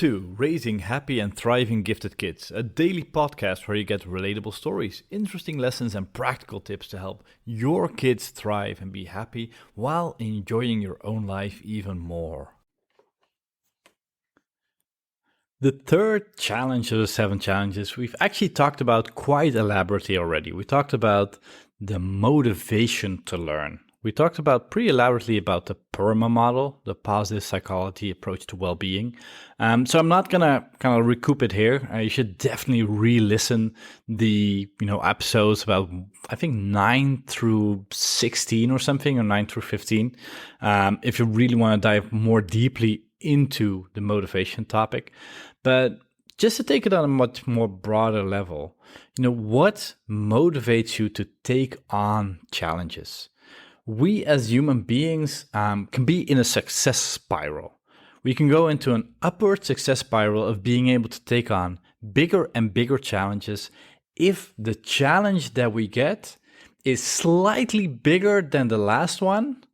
to Raising Happy and Thriving Gifted Kids, a daily podcast where you get relatable stories, interesting lessons, and practical tips to help your kids thrive and be happy while enjoying your own life even more. The third challenge of the 7 challenges we've actually talked about quite elaborately already. We talked about the motivation to learn. We talked about pretty elaborately about the PERMA model, the positive psychology approach to well-being. So I'm not gonna kind of recoup it here. You should definitely re-listen the episodes about I think 9 through 16 or something, or 9 through 15, if you really want to dive more deeply into the motivation topic. But just to take it on a much more broader level, what motivates you to take on challenges? We as human beings can be in a success spiral. We can go into an upward success spiral of being able to take on bigger and bigger challenges if the challenge that we get is slightly bigger than the last one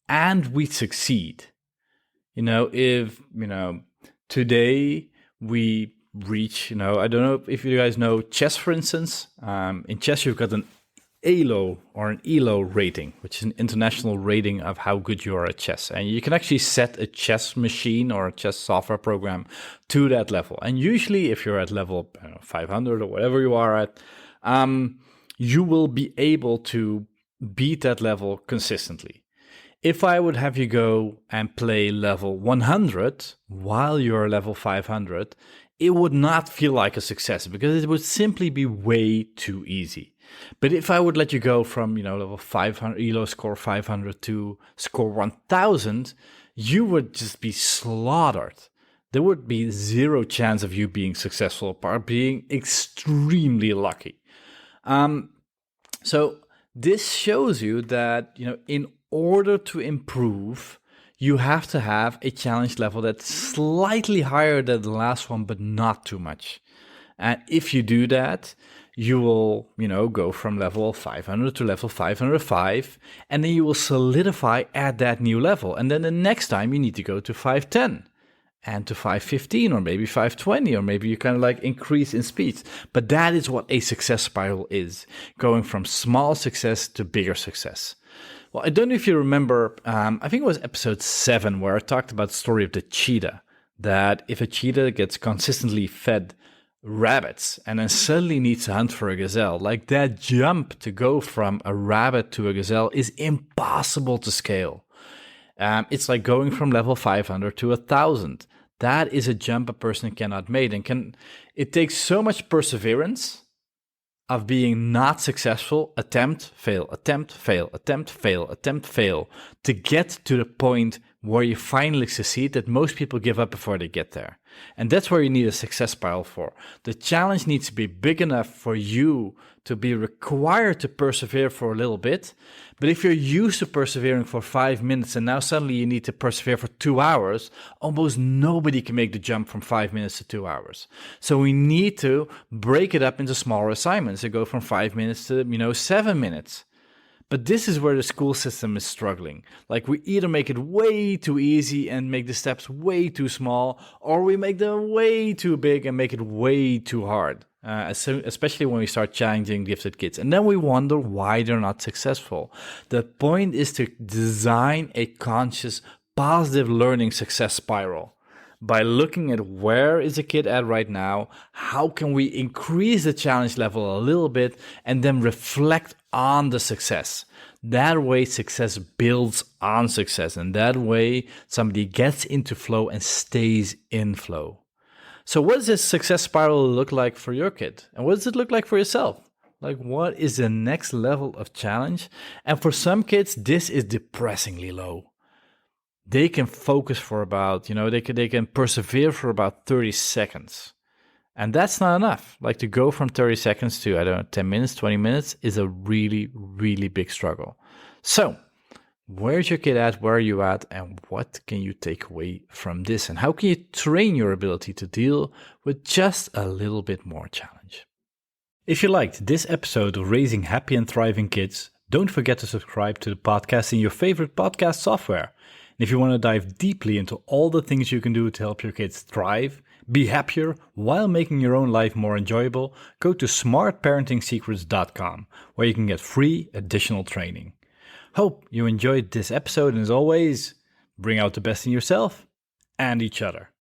and we succeed. If today we reach, I don't know if you guys know chess, for instance. In chess, you've got an ELO or an ELO rating, which is an international rating of how good you are at chess. And you can actually set a chess machine or a chess software program to that level. And usually if you're at level 500 or whatever you are at, you will be able to beat that level consistently. If I would have you go and play level 100 while you're level 500, it would not feel like a success because it would simply be way too easy. But if I would let you go from, level 500, ELO score 500 to score 1000, you would just be slaughtered. There would be zero chance of you being successful apart being extremely lucky. So this shows you that, in order to improve, you have to have a challenge level that's slightly higher than the last one, but not too much. And if you do that, you will, go from level 500 to level 505, and then you will solidify at that new level. And then the next time you need to go to 510 and to 515 or maybe 520, or maybe you kind of like increase in speed. But that is what a success spiral is, going from small success to bigger success. Well, I don't know if you remember, I think it was episode 7 where I talked about the story of the cheetah, that if a cheetah gets consistently fed rabbits and then suddenly needs to hunt for a gazelle, like that jump to go from a rabbit to a gazelle is impossible to scale. It's like going from level 500 to 1000. That is a jump a person cannot make, and it takes so much perseverance of being not successful, attempt, fail, attempt, fail, attempt, fail, attempt, fail, to get to the point where you finally succeed that most people give up before they get there. And that's where you need a success spiral for. The challenge needs to be big enough for you to be required to persevere for a little bit. But if you're used to persevering for 5 minutes and now suddenly you need to persevere for 2 hours, almost nobody can make the jump from 5 minutes to 2 hours. So we need to break it up into smaller assignments and go from 5 minutes to, 7 minutes. But this is where the school system is struggling. Like, we either make it way too easy and make the steps way too small, or we make them way too big and make it way too hard. Especially when we start challenging gifted kids. And then we wonder why they're not successful. The point is to design a conscious, positive learning success spiral. By looking at where is a kid at right now, how can we increase the challenge level a little bit, and then reflect on the success. That way success builds on success, and that way somebody gets into flow and stays in flow. So what does this success spiral look like for your kid? And what does it look like for yourself? Like, what is the next level of challenge? And for some kids, this is depressingly low. They can focus for about, they can persevere for about 30 seconds. And that's not enough. Like, to go from 30 seconds to, 10 minutes, 20 minutes is a really, really big struggle. So, where's your kid at? Where are you at? And what can you take away from this? And how can you train your ability to deal with just a little bit more challenge? If you liked this episode of Raising Happy and Thriving Kids, don't forget to subscribe to the podcast in your favorite podcast software. And if you want to dive deeply into all the things you can do to help your kids thrive, Be happier while making your own life more enjoyable. Go to smartparenting.secrets.com, where you can get free additional training. Hope you enjoyed this episode, and as always, bring out the best in yourself and each other.